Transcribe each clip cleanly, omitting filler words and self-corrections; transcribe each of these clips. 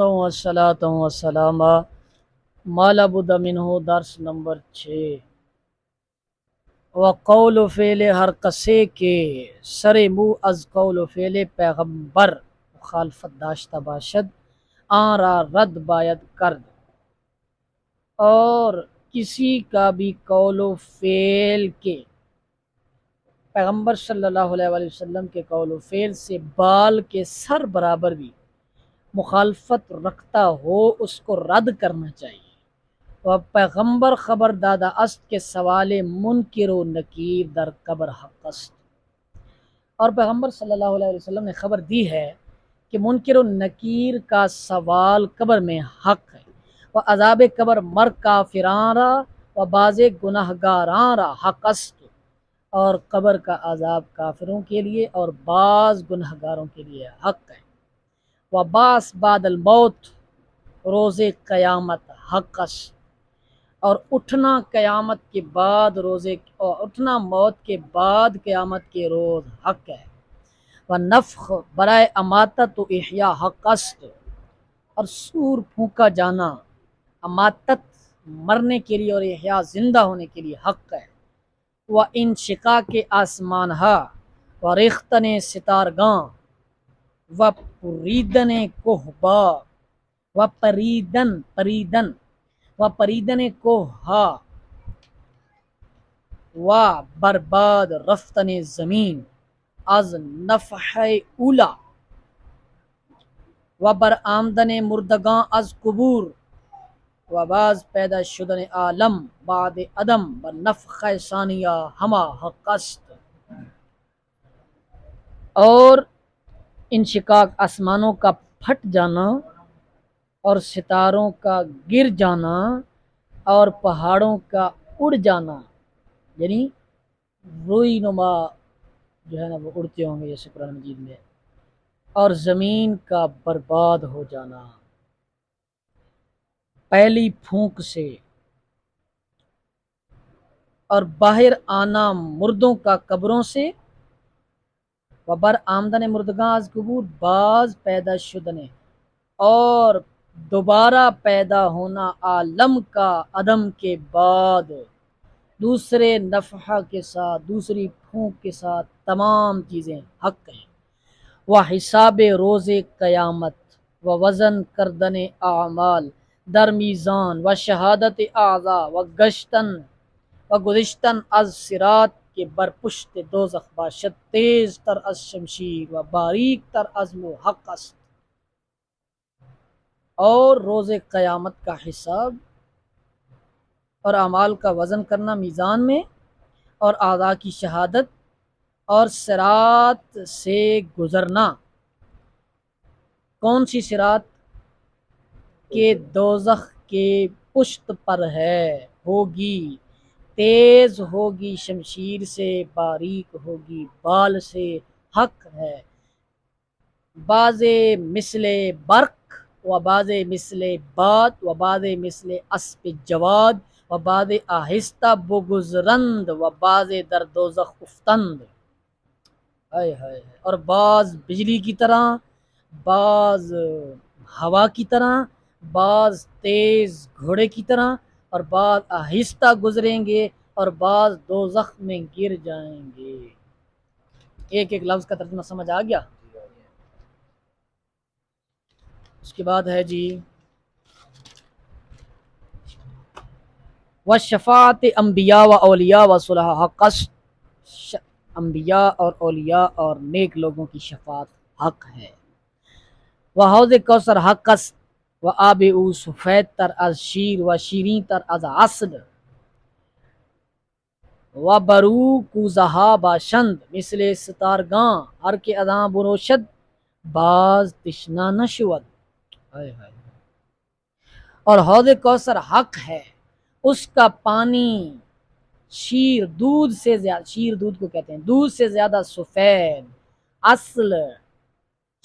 والصلاة والسلام ما لا بد منه درس نمبر 6 وقول و فعل ہر کسے کے سر مو از قول و فعل پیغمبر مخالفت داشتہ باشد آن را رد باید کرد، اور کسی کا بھی قول و فعل کے پیغمبر صلی اللہ علیہ وآلہ وسلم کے قول و فعل سے بال کے سر برابر بھی مخالفت رکھتا ہو اس کو رد کرنا چاہیے۔ و پیغمبر خبر دادا است کے سوال منکر و نکیر در قبر حق است، اور پیغمبر صلی اللہ علیہ وسلم نے خبر دی ہے کہ منکر و نکیر کا سوال قبر میں حق ہے، و عذاب قبر مر کافران را و بعض گناہگاران را حق است، اور قبر کا عذاب کافروں کے لیے اور بعض گناہگاروں کے لیے حق ہے۔ و باس بعد الموت روز قیامت حق است، اور اٹھنا قیامت کے بعد اٹھنا موت کے بعد قیامت کے روز حق ہے۔ و نفخ برائے اماتت و احیاء حق است، اور سور پھونکا جانا اماتت مرنے کے لیے اور احیاء زندہ ہونے کے لیے حق ہے۔ و انشقاق آسمان ہا و ریختن ستارگاں و پریدن کوہبا و پریدن کوہا و برباد رفتن زمین از نفح اولا و برآمدن مردگاں از قبور و باز پیدا شدن عالم بعد عدم و نفخ ثانیہ ہما حق است۔ اور انشقاق آسمانوں کا پھٹ جانا اور ستاروں کا گر جانا اور پہاڑوں کا اڑ جانا، یعنی روئی نما جو ہے نا وہ اڑتے ہوں گے جیسے قرآن مجید میں، اور زمین کا برباد ہو جانا پہلی پھونک سے، اور باہر آنا مردوں کا قبروں سے، وبر آمدن مردگاں از قبور باز پیدا شدنے، اور دوبارہ پیدا ہونا عالم کا عدم کے بعد دوسرے نفحہ کے ساتھ، دوسری پھونک کے ساتھ تمام چیزیں حق ہیں۔ و حساب روز قیامت و وزن کردن اعمال در میزان و شہادت اعضا و گذشتن از صراط کے بر پشت دوزخ باشد تیز تر از شمشیر و باریک تر از مو حق است۔ اور روز قیامت کا حساب اور اعمال کا وزن کرنا میزان میں، اور اعضاء کی شہادت اور صراط سے گزرنا، کون سی صراط کہ دوزخ کے پشت پر ہے، ہوگی تیز ہوگی شمشیر سے، باریک ہوگی بال سے، حق ہے۔ بعض مثل برق و بعض مثل باد و بعض مثل اسب جواد و بعض آہستہ بگزرند و بعض در دوزخ افتند، اور بعض بجلی کی طرح، بعض ہوا کی طرح، بعض تیز گھوڑے کی طرح، اور بعض آہستہ گزریں گے، اور بعض دوزخ میں گر جائیں گے۔ ایک ایک لفظ کا ترجمہ سمجھ آ گیا؟ اس کے بعد ہے جی وشفاعت انبیاء و اولیاء و صلحاء حق است، انبیاء اور اولیاء اور نیک لوگوں کی شفاعت حق ہے۔ و حوض کوثر حق است و آب او سفید تر از شیر و شیرین تر از عسل و برو کوزہا باشند مثل ستارگاں ہر کے اداں بروشد باز تشنا نشود۔ اور حوض کوثر حق ہے، اس کا پانی شیر دودھ سے زیادہ، شیر دودھ کو کہتے ہیں، دودھ سے زیادہ سفید، اصل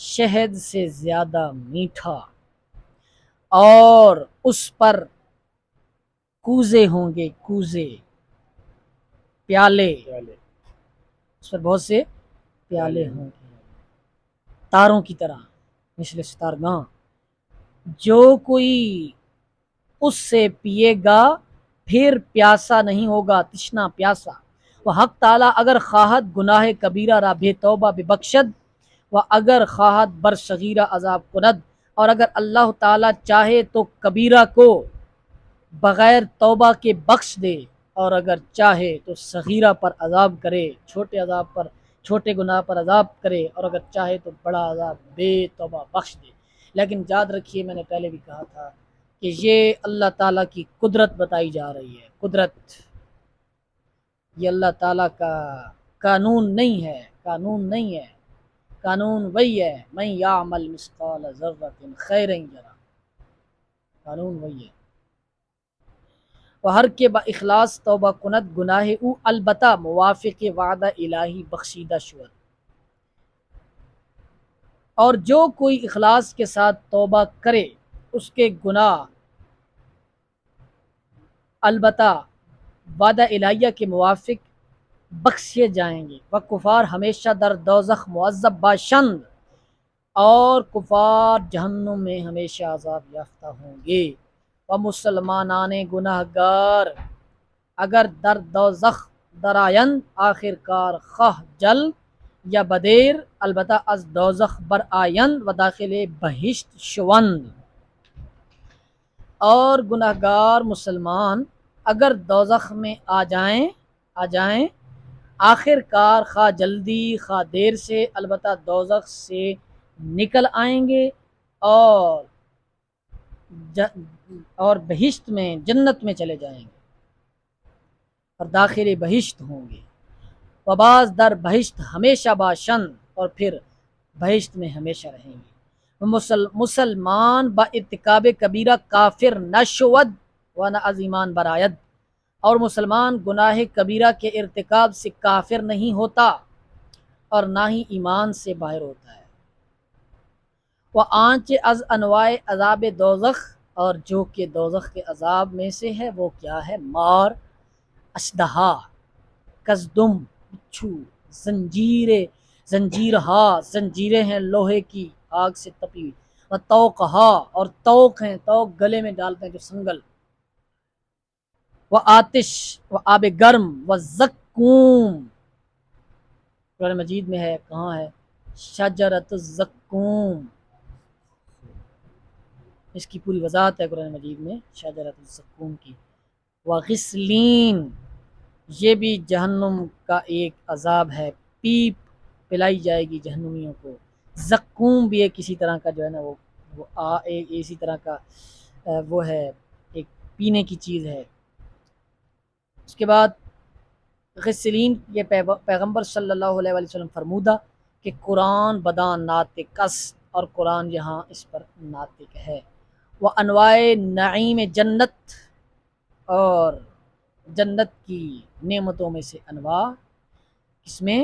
شہد سے زیادہ میٹھا، اور اس پر کوزے ہوں گے، کوزے پیالے، اس پر بہت سے پیالے ہوں گے تاروں کی طرح مثل ستارگاں، جو کوئی اس سے پیے گا پھر پیاسا نہیں ہوگا، تشنا پیاسا۔ وہ حق تعالیٰ اگر خواہد گناہ کبیرہ را بے توبہ بے بخشد، و اگر خواہد بر صغیرہ عذاب کند، اور اگر اللہ تعالیٰ چاہے تو کبیرہ کو بغیر توبہ کے بخش دے، اور اگر چاہے تو صغیرہ پر عذاب کرے، چھوٹے عذاب پر، چھوٹے گناہ پر عذاب کرے، اور اگر چاہے تو بڑا عذاب بے توبہ بخش دے۔ لیکن یاد رکھیے، میں نے پہلے بھی کہا تھا کہ یہ اللہ تعالیٰ کی قدرت بتائی جا رہی ہے، قدرت، یہ اللہ تعالیٰ کا قانون نہیں ہے، قانون نہیں ہے، قانون وہی ہے من یعمل مثقال ذرۃ خیرا یرہ، قانون وہی ہے۔ و ہر کے با اخلاص توبہ کند گناہ او البتہ موافق وعدہ الہی بخشیدہ شود، اور جو کوئی اخلاص کے ساتھ توبہ کرے اس کے گناہ البتہ وعدہ الہیہ کے موافق بخشے جائیں گے۔ و کفار ہمیشہ در دوزخ معذب باشند، اور کفار جہنم میں ہمیشہ عذاب یافتہ ہوں گے۔ و مسلمانان گناہ گار اگر در دوزخ درآیند، آخر کار خواہ جل یا بدیر البتہ از دوزخ بر آیند و داخل بہشت شوند، اور گناہ گار مسلمان اگر دوزخ میں آ جائیں آخر کار خواہ جلدی خواہ دیر سے البتہ دوزخ سے نکل آئیں گے، اور بہشت میں، جنت میں چلے جائیں گے، اور داخل بہشت ہوں گے۔ و بعض در بہشت ہمیشہ باشند، اور پھر بہشت میں ہمیشہ رہیں گے۔ مسلمان با ارتکاب کبیرہ کافر نہ شود و نہ از ایمان برآید، اور مسلمان گناہ کبیرہ کے ارتکاب سے کافر نہیں ہوتا اور نہ ہی ایمان سے باہر ہوتا ہے۔ وہ آنچ از انواع عذاب دوزخ، اور جو کہ دوزخ کے عذاب میں سے ہے وہ کیا ہے؟ مار، اشدہا، کزدم بچھو، زنجیریں ہیں لوہے کی آگ سے تپی، و توقہا، اور توق ہیں، توق گلے میں ڈالتے ہیں جو سنگل، و آتش، و آب گرم، و زقوم، قرآن مجید میں ہے، کہاں ہے؟ شجرۃ الزقوم، اس کی پوری وضاحت ہے قرآن مجید میں شجرۃ الزقوم کی۔ و غسلین، یہ بھی جہنم کا ایک عذاب ہے، پیپ پلائی جائے گی جہنمیوں کو۔ زقوم بھی ایک کسی طرح کا جو ہے نا وہ اسی طرح کا وہ ہے، ایک پینے کی چیز ہے۔ اس کے بعد غسلین، یہ پیغمبر صلی اللہ علیہ وسلم فرمودہ کہ قرآن بدان ناطق است، اور قرآن یہاں اس پر ناطق ہے۔ وہ انواع نعیم جنت، اور جنت کی نعمتوں میں سے انواع، اس میں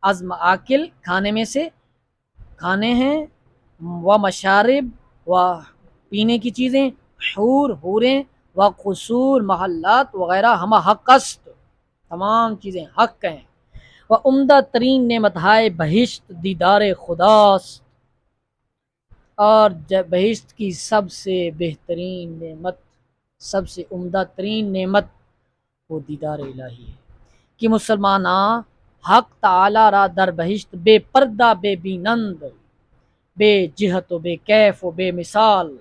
از معاکل، کھانے میں سے کھانے ہیں، و مشارب، و پینے کی چیزیں، حور، حوریں، و قصور، محلات وغیرہ، ہمہ حق است، تمام چیزیں حق ہیں۔ و عمدہ ترین نعمت ہائے بہشت دیدار خداست، اور بہشت کی سب سے بہترین نعمت، سب سے عمدہ ترین نعمت وہ دیدار الہی ہے۔ کہ مسلماناں حق تعالی را در بہشت بے پردہ بے بینند، بے جہت و بے کیف و بے مثال،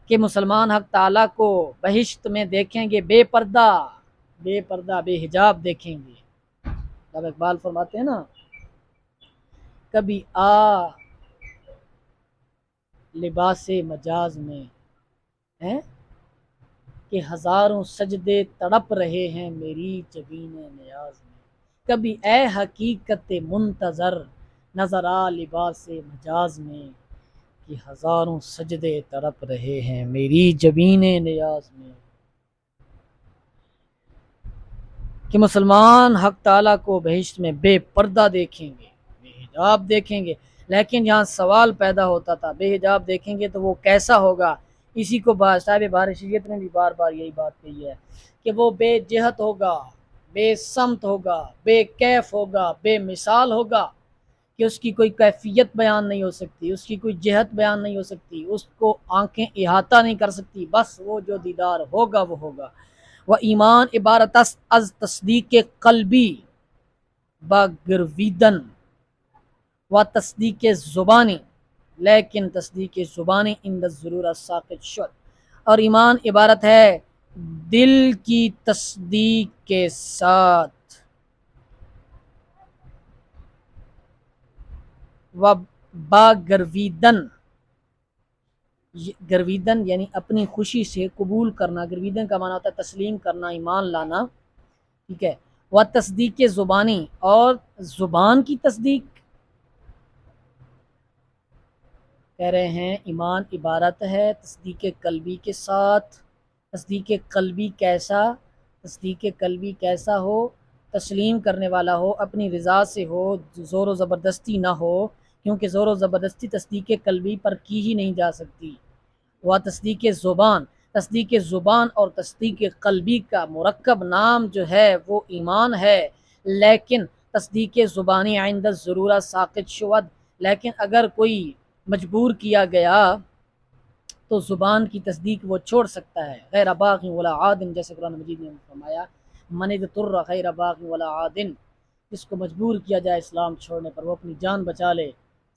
کہ مسلمان حق تعالیٰ کو بہشت میں دیکھیں گے بے پردہ بے حجاب دیکھیں گے۔ جب اقبال فرماتے ہیں نا، کبھی آ لباس مجاز میں ہیں کہ ہزاروں سجدے تڑپ رہے ہیں میری جبین نیاز میں، کبھی اے حقیقت منتظر نظر آ لباس مجاز میں، کہ ہزاروں سجدے تڑپ رہے ہیں میری جبین نیاز میں۔ کہ مسلمان حق تعالیٰ کو بہشت میں بے پردہ دیکھیں گے، بے حجاب دیکھیں گے۔ لیکن یہاں سوال پیدا ہوتا تھا، بے حجاب دیکھیں گے تو وہ کیسا ہوگا؟ اسی کو صاحب بار شریعت نے بھی بار بار یہی بات کہی ہے کہ وہ بے جہت ہوگا، بے سمت ہوگا، بے کیف ہوگا، بے مثال ہوگا، کہ اس کی کوئی کیفیت بیان نہیں ہو سکتی، اس کی کوئی جہت بیان نہیں ہو سکتی، اس کو آنکھیں احاطہ نہیں کر سکتی، بس وہ جو دیدار ہوگا وہ ہوگا۔ وہ ایمان عبارت است از تصدیق قلبی با گرویدن و تصدیق زبانی، لیکن تصدیق زبانی عند الضرورہ ساقط شد، اور ایمان عبارت ہے دل کی تصدیق کے ساتھ، و با گرویدن، گرویدن یعنی اپنی خوشی سے قبول کرنا، گرویدن کا معنی ہوتا ہے تسلیم کرنا، ایمان لانا، ٹھیک ہے۔ وہ تصدیق زبانی، اور زبان کی تصدیق، کہہ رہے ہیں ایمان عبارت ہے تصدیق قلبی کے ساتھ۔ تصدیق قلبی کیسا؟ تصدیق قلبی کیسا ہو؟ تسلیم کرنے والا ہو، اپنی رضا سے ہو، زور و زبردستی نہ ہو، کیونکہ زور و زبردستی تصدیق قلبی پر کی ہی نہیں جا سکتی۔ وہ تصدیق زبان، تصدیق زبان اور تصدیق قلبی کا مرکب نام جو ہے وہ ایمان ہے، لیکن تصدیق زبانی عند الضرورہ ساقط شود، لیکن اگر کوئی مجبور کیا گیا تو زبان کی تصدیق وہ چھوڑ سکتا ہے، غیر باغ ولا عاد، جیسے قرآن مجید نے فرمایا من اضطر غیر باغ ولا عاد، جس کو مجبور کیا جائے اسلام چھوڑنے پر وہ اپنی جان بچا لے،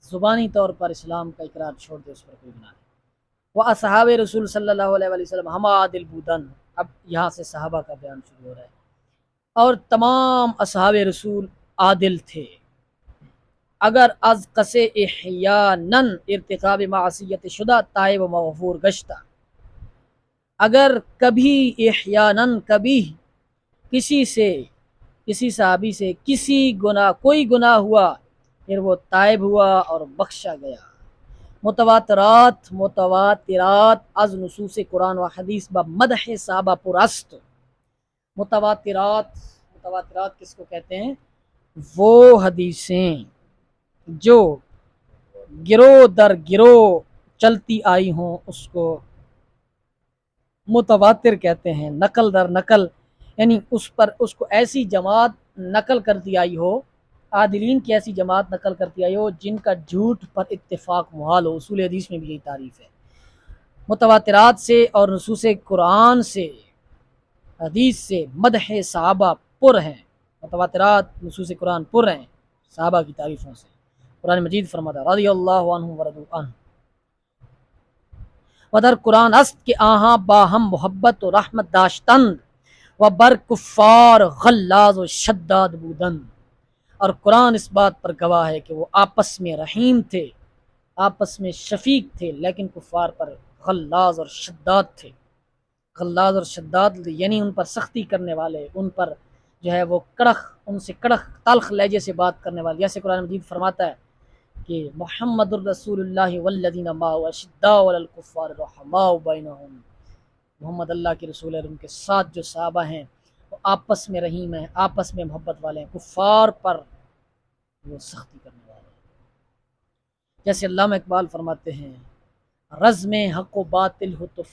زبانی طور پر اسلام کا اقرار چھوڑ دے، اس پر کوئی گناہ نہیں۔ وہ اصحاب رسول صلی اللہ علیہ وسلم ہم عادل بودن، اب یہاں سے صحابہ کا بیان شروع ہو رہا ہے، اور تمام اصحاب رسول عادل تھے، اگر از قص احیانن ارتکاب معصیت شدہ تائب و مغفور گشتہ، اگر کبھی احیانن کبھی کسی سے، کسی صحابی سے کسی گناہ، کوئی گناہ ہوا، پھر وہ تائب ہوا اور بخشا گیا۔ متواترات از نصوص قرآن و حدیث با مدح صحابہ پرست، متواترات کس کو کہتے ہیں؟ وہ حدیثیں جو گروہ در گروہ چلتی آئی ہوں اس کو متواتر کہتے ہیں، نقل در نقل، یعنی اس کو ایسی جماعت نقل کرتی آئی ہو، عادلین کی ایسی جماعت نقل کرتی آئی ہو جن کا جھوٹ پر اتفاق محال ہو، اصول حدیث میں بھی یہی تعریف ہے۔ متواترات سے اور نصوص قرآن سے، حدیث سے مدح صحابہ پر ہیں، متواترات نصوص قرآن پر ہیں صحابہ کی تعریفوں سے۔ قرآن مجید فرماتا ہے رضی اللہ عنہ ورضوا عنہ، و در قرآن است کہ آہاں باہم محبت و رحمت داشتند و بر کفار غلاظ و شداد بودند، اور قرآن اس بات پر گواہ ہے کہ وہ آپس میں رحیم تھے، آپس میں شفیق تھے، لیکن کفار پر غلاظ اور شداد تھے۔ غلاظ اور شداد یعنی ان پر سختی کرنے والے، ان پر جو ہے وہ کڑک، ان سے کڑک تلخ لہجے سے بات کرنے والے، جیسے قرآن مجید فرماتا ہے کہ محمد الرسول اللہ والذین معه اشداء علی الکفار رحماء بینہم، محمد اللہ کے رسول اور ان کے ساتھ جو صحابہ ہیں وہ آپس میں رحیم ہیں، آپس میں محبت والے ہیں، کفار پر وہ سختی کرنے والے ہیں۔ جیسے علامہ اقبال فرماتے ہیں رزم حق و باطل ہو تو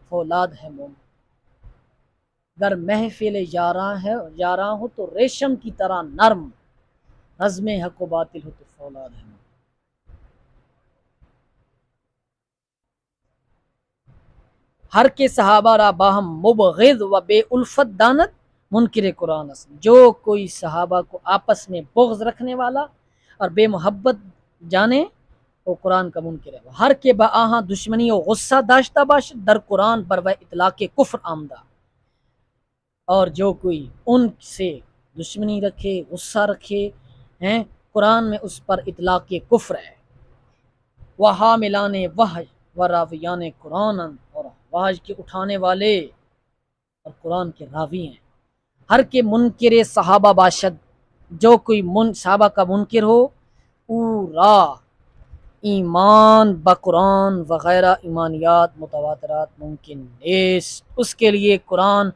فولاد ہے موم، گر محفل یاراں ہو تو ریشم کی طرح نرم، رزم حق و باطل ہو تو فولاد ہے موم۔ ہر کے صحابہ را باہم مبغض و بے الفت دانت منکر قرآن است، جو کوئی صحابہ کو آپس میں بغض رکھنے والا اور بے محبت جانے وہ قرآن کا منکر ہے۔ ہر کے با آہاں دشمنی و غصہ داشتہ باشد در قرآن بر و اطلاق کفر آمدہ، اور جو کوئی ان سے دشمنی رکھے، غصہ رکھے ہیں، قرآن میں اس پر اطلاق کفر ہے۔ وہ حاملان وحی و راویان قرآن، اور وحی کے اٹھانے والے اور قرآن کے راوی ہیں۔ ہر کے منکر صحابہ باشد، جو کوئی صحابہ کا منکر ہو، پورا ایمان بقرآن وغیرہ ایمانیات متواترات ممکن نیست، اس کے لیے قرآن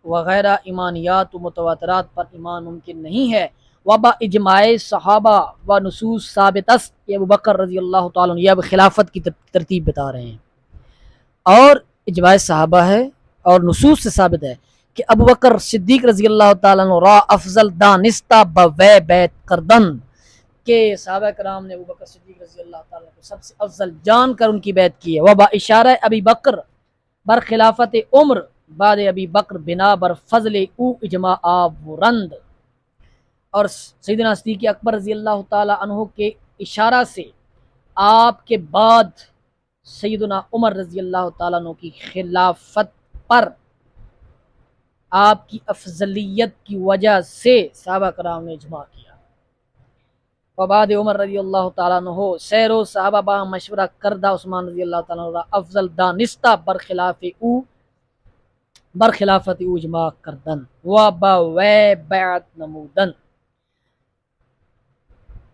وغیرہ ایمانیات و متواترات پر ایمان ممکن نہیں ہے۔ وبا اجماع صحابہ و نصوص ثابت است، یہ ابو بکر رضی اللہ تعالیٰ عنہ، یہ اب خلافت کی ترتیب بتا رہے ہیں، اور اجماع صحابہ ہے اور نصوص سے ثابت ہے کہ ابو بکر صدیق رضی اللہ تعالیٰ عنہ را افضل دانستہ بوے بیت کردن، کہ صحابہ کرام نے ابوبکر صدیق رضی اللہ تعالیٰ کو سب سے افضل جان کر ان کی بیعت کی ہے. وبا اشارہ ابی بکر بر خلافت عمر بعد ابی بکر بنا بر فضل او اجماع آورند. اور سیدنا صدیق اکبر رضی اللہ تعالیٰ عنہ کے اشارہ سے آپ کے بعد سیدنا عمر رضی اللہ تعالیٰ عنہ کی خلافت پر آپ کی افضلیت کی وجہ سے صحابہ کرام نے اجماع کیا. وبعد عمر رضی اللہ تعالیٰ عنہ سیرو صحابہ با مشورہ کردہ عثمان رضی اللہ تعالیٰ عنہ افضل دانستہ برخلافت او اجماع کردن و با بیعت نمودن.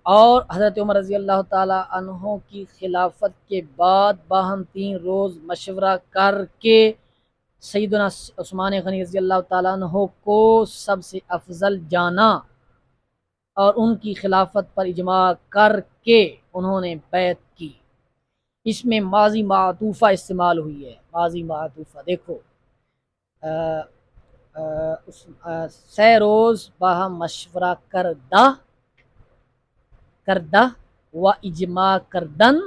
اور حضرت عمر رضی اللہ تعالیٰ عنہ کی خلافت کے بعد باہم 3 روز مشورہ کر کے سیدنا عثمان غنی رضی اللہ تعالیٰ عنہ کو سب سے افضل جانا اور ان کی خلافت پر اجماع کر کے انہوں نے بیعت کی. اس میں ماضی معطوفہ استعمال ہوئی ہے. ماضی معطوفہ دیکھو سے روز باہم مشورہ کردہ و اجماع کردن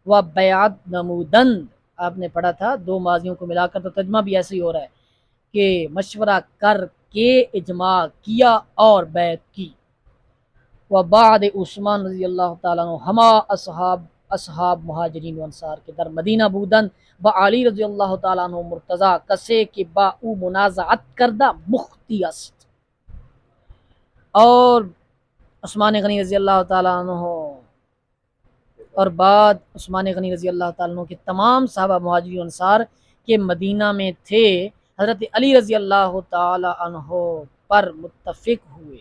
و بیعت نمودن. آپ نے پڑھا تھا 2 ماضیوں کو ملا کر، تو ترجمہ بھی ایسے ہی ہو رہا ہے کہ مشورہ کر کے اجماع کیا اور بیعت کی. و بعد عثمان رضی اللہ تعالیٰ عنہ ہما اصحاب مہاجرین و انصار کے در مدینہ بودن با علی رضی اللہ تعالیٰ عنہ مرتضی کسے کہ با او منازعت کردہ مختی است. اور عثمان غنی رضی اللہ تعالیٰ عنہ اور بعد عثمان غنی رضی اللہ تعالیٰ عنہ کے تمام صحابہ مہاجرین و انصار کے مدینہ میں تھے، حضرت علی رضی اللہ تعالیٰ عنہ پر متفق ہوئے.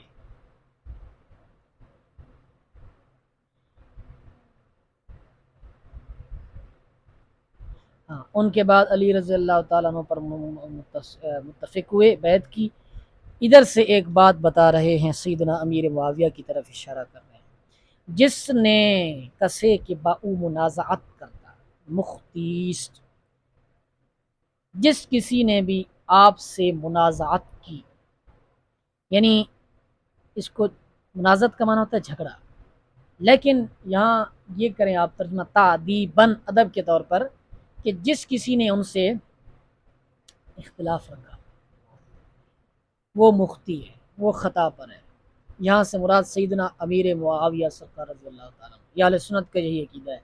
ان کے بعد علی رضی اللہ تعالیٰ عنہ پر متفق ہوئے، بیعت کی. ادھر سے ایک بات بتا رہے ہیں، سیدنا امیر معاویہ کی طرف اشارہ کر رہے ہیں. جس نے کسے کہ باؤ منازعت کرتا مختیس، جس کسی نے بھی آپ سے منازعت کی، یعنی اس کو منازعت کا معنی ہوتا ہے جھگڑا، لیکن یہاں یہ کریں آپ ترجمہ تعدیباً ادب کے طور پر کہ جس کسی نے ان سے اختلاف رکھا وہ مختی ہے، وہ خطا پر ہے. یہاں سے مراد سیدنا امیر معاویہ سرکار رضی اللہ تعالیٰ عنہ. یہ اہل سنت کا یہی عقیدہ ہے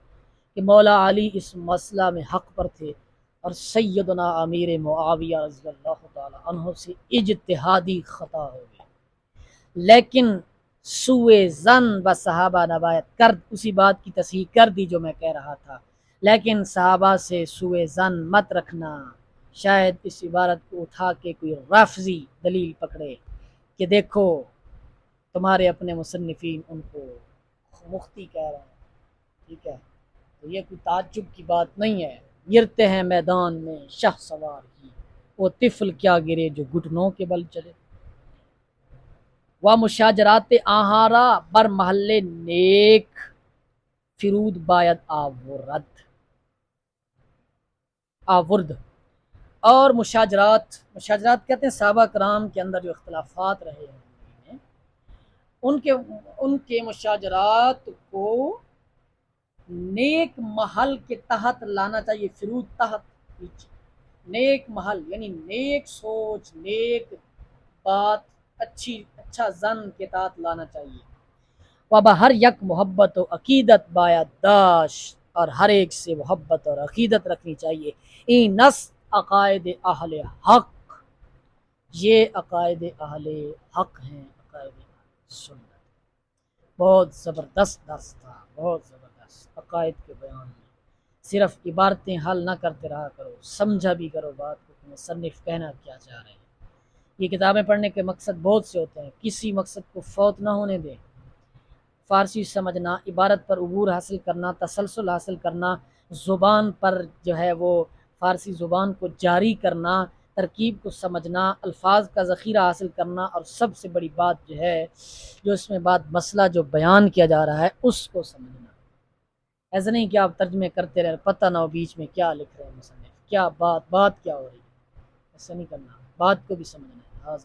کہ مولا علی اس مسئلہ میں حق پر تھے اور سیدنا امیر معاویہ رضی اللہ تعالیٰ عنہ سے اجتہادی خطا ہو گئی. لیکن سوء ظن و صحابہ نبایت کر، اسی بات کی تصحیح کر دی جو میں کہہ رہا تھا. لیکن صحابہ سے سوء ظن مت رکھنا. شاید اس عبارت کو اٹھا کے کوئی رافضی دلیل پکڑے کہ دیکھو تمہارے اپنے مصنفین ان کو مختی کہہ رہے ہیں، ٹھیک ہے، تو یہ کوئی تعجب کی بات نہیں ہے. گرتے ہیں میدان میں شاہ سوار کی، وہ طفل کیا گرے جو گھٹنوں کے بل چلے. و مشاجرات آہارا بر محل نیک فرود باید آورد. اور مشاجرات کہتے ہیں صحابہ کرام کے اندر جو اختلافات رہے ہیں ان کے مشاجرات کو نیک محل کے تحت لانا چاہیے. فرود تحت نیک محل یعنی نیک سوچ، نیک بات، اچھا زن کے تحت لانا چاہیے. وابا ہر یک محبت و عقیدت باید داشت، اور ہر ایک سے محبت اور عقیدت رکھنی چاہیے. این نس عقائد اہل حق، یہ عقائد اہل حق ہیں، عقائد سنت. بہت زبردست درس تھا، بہت زبردست. عقائد کے بیان میں صرف عبارتیں حل نہ کرتے رہا کرو، سمجھا بھی کرو بات کو کہ مصنف کہنا کیا چاہ رہے ہیں. یہ کتابیں پڑھنے کے مقصد بہت سے ہوتے ہیں، کسی مقصد کو فوت نہ ہونے دیں. فارسی سمجھنا، عبارت پر عبور حاصل کرنا، تسلسل حاصل کرنا، زبان پر جو ہے وہ فارسی زبان کو جاری کرنا، ترکیب کو سمجھنا، الفاظ کا ذخیرہ حاصل کرنا، اور سب سے بڑی بات جو ہے جو اس میں بات مسئلہ جو بیان کیا جا رہا ہے اس کو سمجھنا. ایسا نہیں کہ آپ ترجمے کرتے رہے، پتہ نہ ہو بیچ میں کیا لکھ رہے ہیں مصنف، کیا بات کیا ہو رہی ہے. ایسا نہیں کرنا، بات کو بھی سمجھنا ہے.